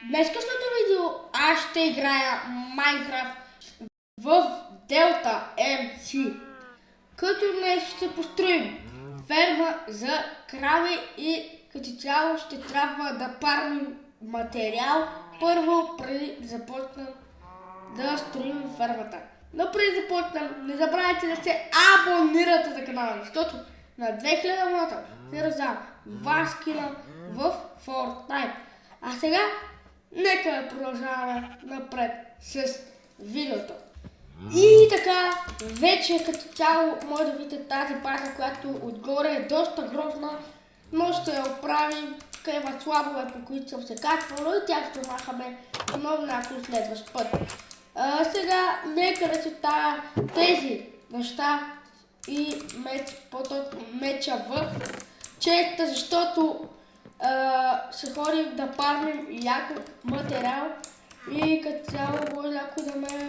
днескашното видео аз ще играя Майнкрафт в Delta MC. Като днес ще построим ферма за крави и като цяло ще трябва да парним материал първо преди да започнем да строим фермата. Но преди да започнем, не забравяйте да се абонирате за канала, защото на 2000 абоната се раздавам 2 скина в Fortnite. А сега нека да продължаваме напред с видеото. И така, вече като цяло може да видите тази база, която отгоре е доста грозна, но ще я оправим. Тук има слабове, по които съм се качвал, и тях ще махаме отново някой следващ път. Сега нека да читая тези неща и меча в честа, защото ще ходим да парним яко материал и като цяло може някой да ме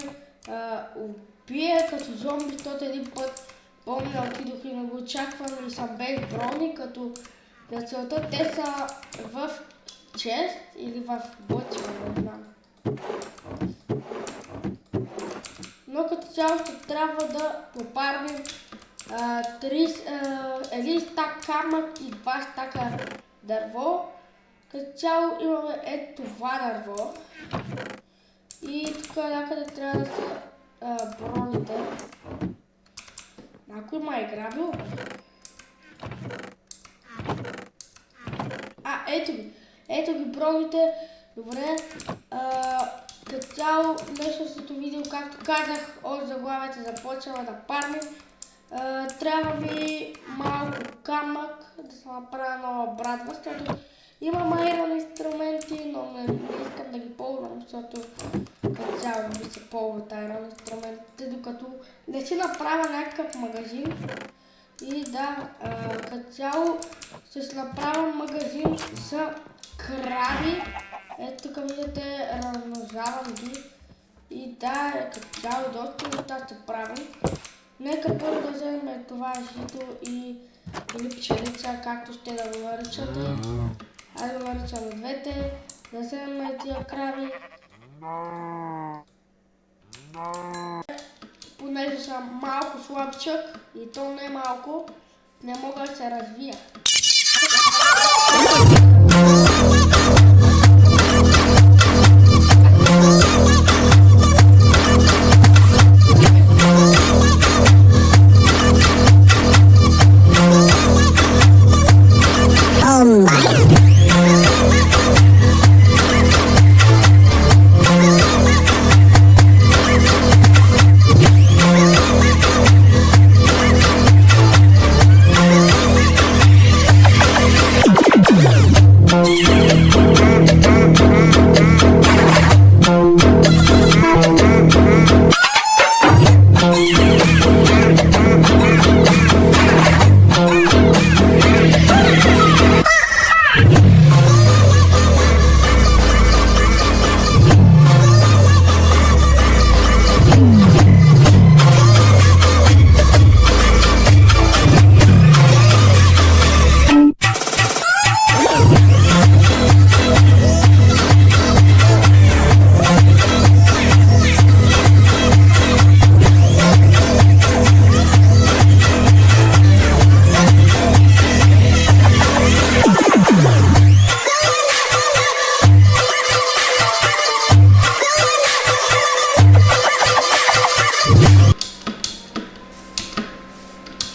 убие като зомби, защото един път помня отидох и не го очаквам и съм без брони, като за целта те са в чест или в бъча, не знам. Но като цяло ще трябва да попарним един стак камък и 2 стака дърво. Като цяло имаме ето това дърво. И тук някъде трябва да са броните. Някой ма е грабил? Ето ги броните. Добре. Като цяло днешното видео, както казах, от заглавията започваме да парним. Трябва ви малко камък да се направя нова брадва, защото имам айрон инструменти, но не искам да ги ползвам, защото като цяло ми се ползват айрон инструментите, докато не си направя някакъв магазин. И да, като цяло ще си направя магазин за крави. Ето тук виждате, размножавам ги. И да, като цяло доста неща ще правим. Нека първо да вземем това жито или пчелица, както ще да го наричате. Айде го наричаме двете. Да вземем тия крави. Понеже съм малко слабчък и то не малко, не мога да се развия.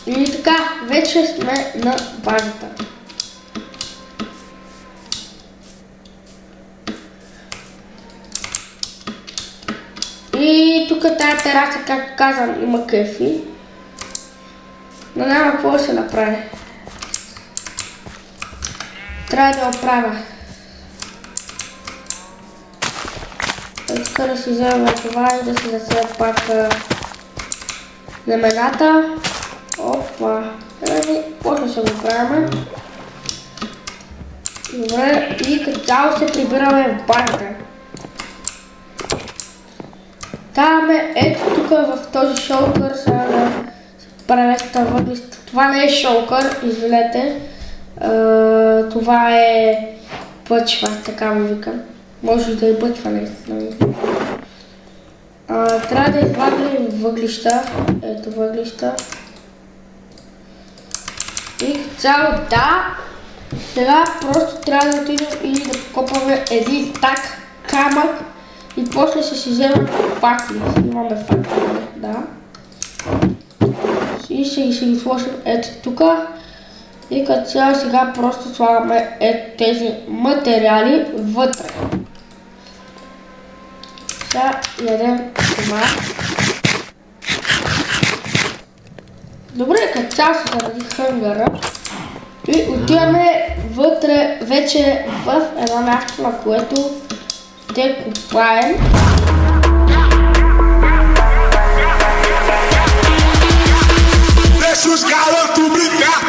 И така, вече сме на базата. И тук тази тераса, както казвам, има къфи. Но няма какво да се направи. Трябва да оправя. Тук да си вземем това и да си засея пак земената. Опа, после ще го правим. Добре, и като цяло се прибираме в базата. Даваме ето тук в този шолкър, сега да превестам въглища. Това не е шолкър, извинете. Това е пъчва, така му викам. Може да бъчва наистина. Трябва да извадим въглища. Ето въглища. И цяло да. Сега просто трябва да отидем и да покопаме един так камък и после ще си вземем факли. Имаме факли, да. И ще ги сложим ето тук. И като цяло сега просто слагаме тези материали вътре. Сега ядем това. Добре, като цяло се заради хънгъра. И отиваме вътре вече в едно място, на което ще копаем. Deixa os garotos brincar.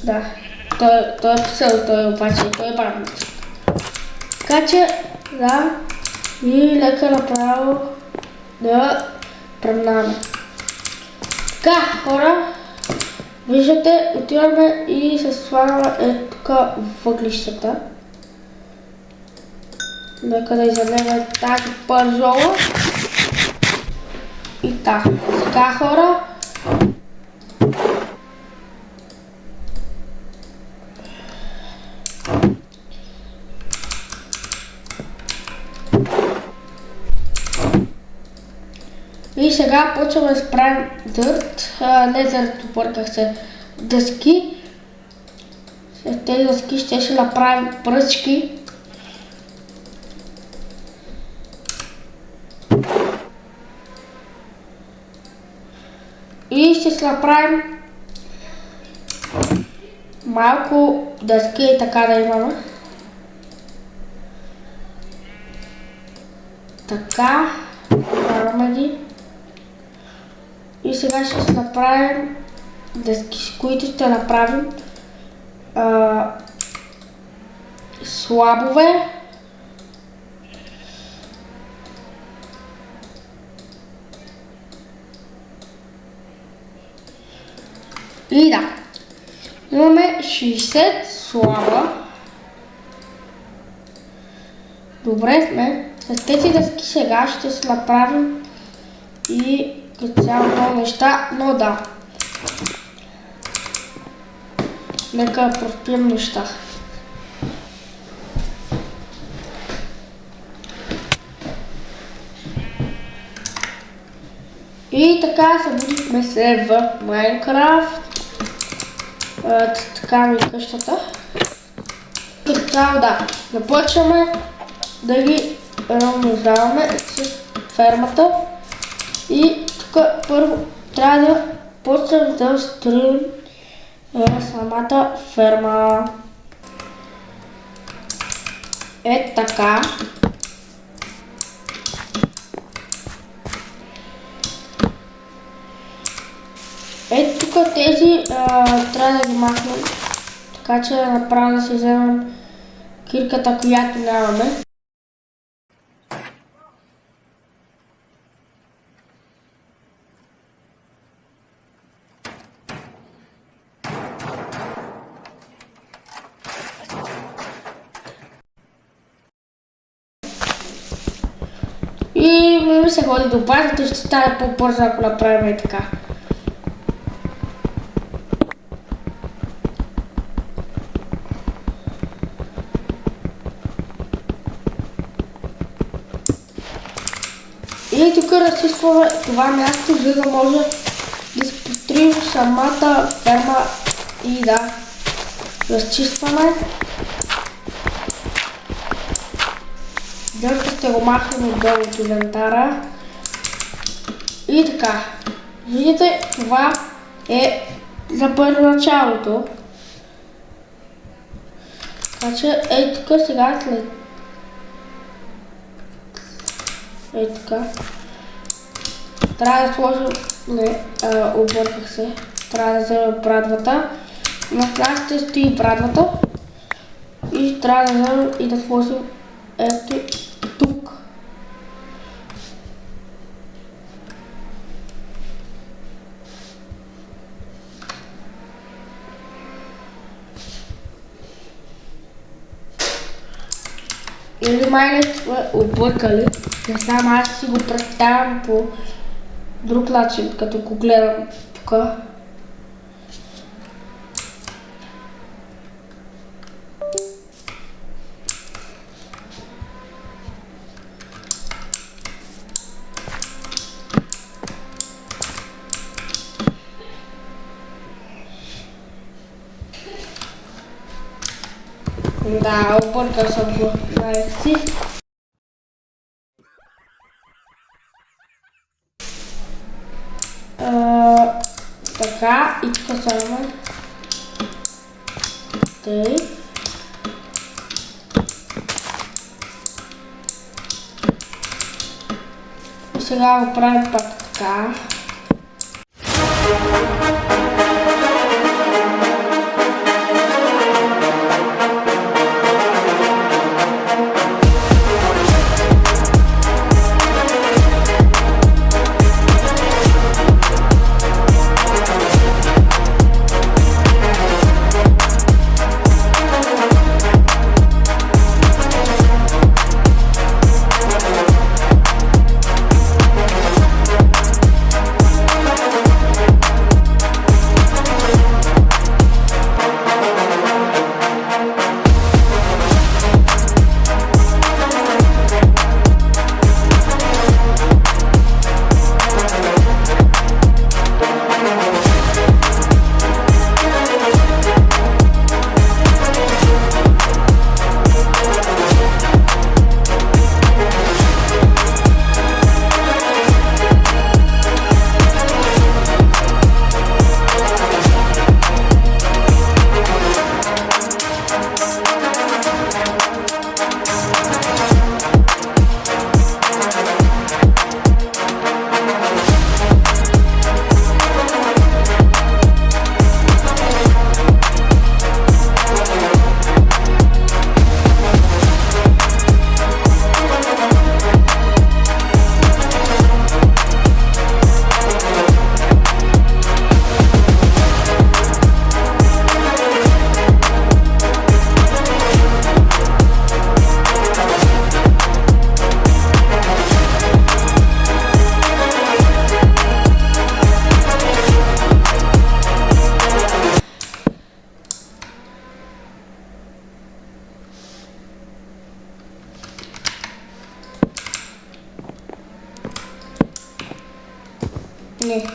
Да, той е писал, той обаче, той е правилник. Така че, да, и лека направо да преминаваме. Така, хора, виждате, отиваме и се слагаме тук въглищата. Нека да изядем тази пържола. И така, сега хора, и сега почваме да справим дърт, не заради побърках се, дъски. След тези дъски ще направим пръчки. И ще се направим малко дъски и така да имаме. Така, правим ги. И сега ще се направим дъски, с които ще направим слабове. И да, имаме 60 слаба. Добре сме. С тези дъски сега ще се направим и като цяло много неща, но да. Нека проспим неща. И така събудихме се в Майнкрафт. Така ми къщата. Като цяло да, започваме да ги размножаваме с фермата. И тук първо трябва да почнем да строим самата ферма. Така. Тук тези трябва да ги махнем, така че направо да си вземем кирката, която нямаме. И ми се ходи до базата, ще стане по-бързо, ако направим така. И тук разчистваме това място, за да може да се построим самата ферма и да разчистваме. Дъжка ще го махнем отдолу от инвентара. И така. Видите, това е за първоначалото. Така че ей тук сега след... Ей така. Трябва да сложим... Не, обърках се. Трябва да вземем брадвата. На нас ще стои брадвата. И трябва да вземем и да сложим ето тук. Или май не сме объркали. Не знам, аз си го представям по друг начин, като го гледам тук. Да, объркал съм го. Знаете. Така, и тук само. Тъй. И сега го правим пак така. Не.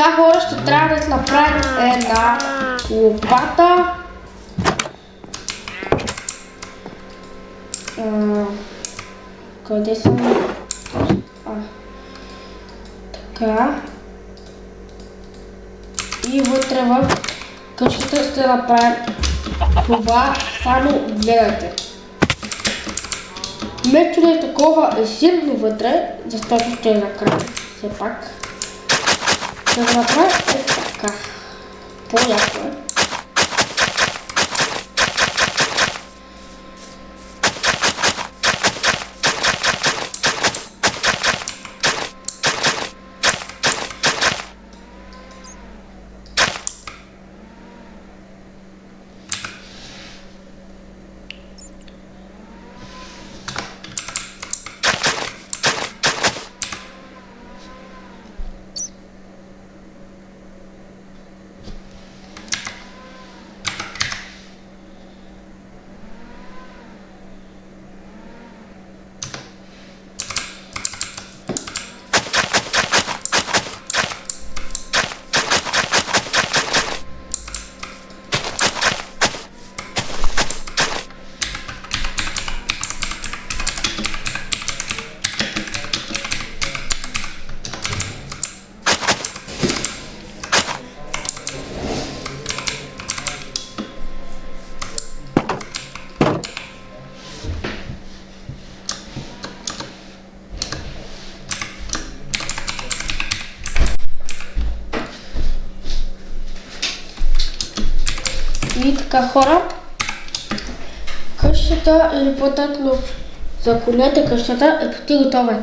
сега хора ще трябва да направим една лопата. Къде съм? Така. И вътре в къщата ще направим това, само гледайте. Вместо да е такова жирно вътре, защото ще е накрая, все пак. Ще го направим така. По-ясно е. И така хора, къщата или по-точно законете къщата е почти готова.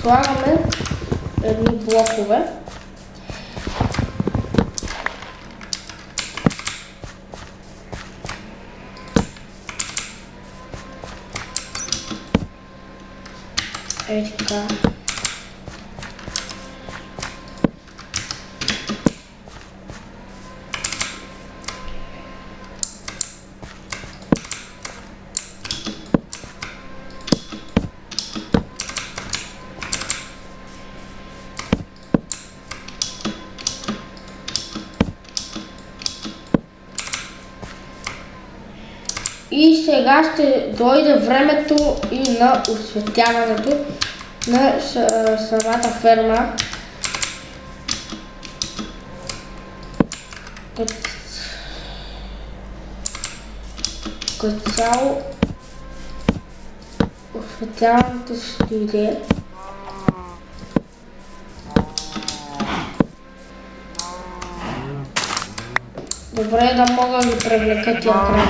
Слагаме едни блокове. Ей така. И сега ще дойде времето и на осветяването. на самата ферма. Като цяло официалното стиле. Добре да мога да ги привлека тия крави.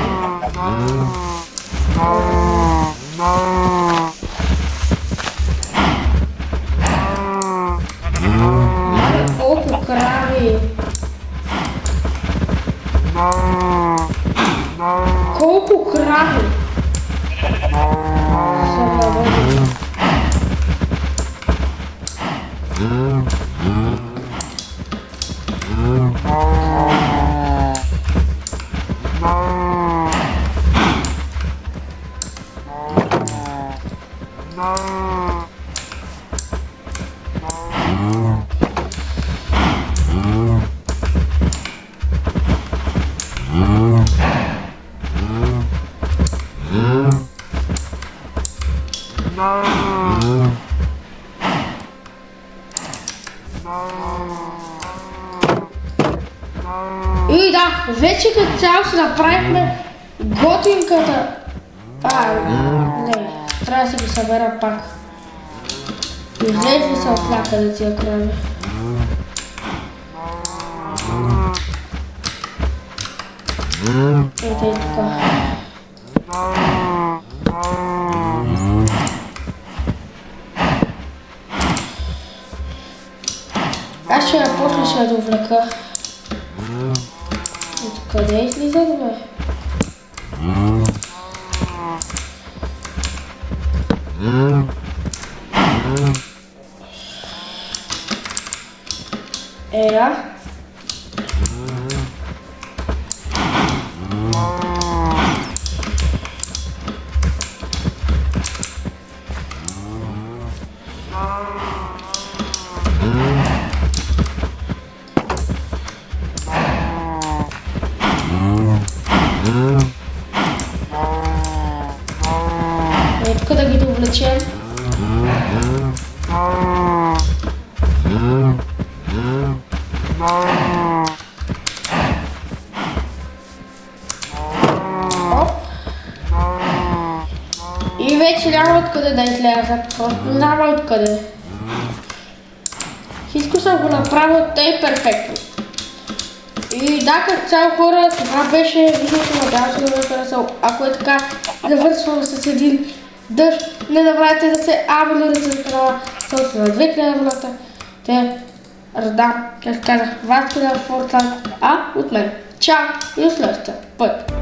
Колко крави! Колко крави! Съм навъден. И да, вече като цяло си направихме готинката. Не, трябва да си ги събера пак. Излезли са от някъде тия крави. Ето и така. Аз ще я после ще я довлека. Ето къде излизат, бе? Ея. Ето да ги довлечем. И вече няма откъде да излязат, просто няма откъде. Всичко съм го направил тъй перфектно. И да, като цяло хора, това беше видеото, надявам се да ви е харесало. Ако е така, завършвам с един дъжд. Не забравяйте да се абонирате за канала, защото са на 2000 абоната. Те раздам, както казах, ватките на Fortnite, от мен. Чао и до следващия път!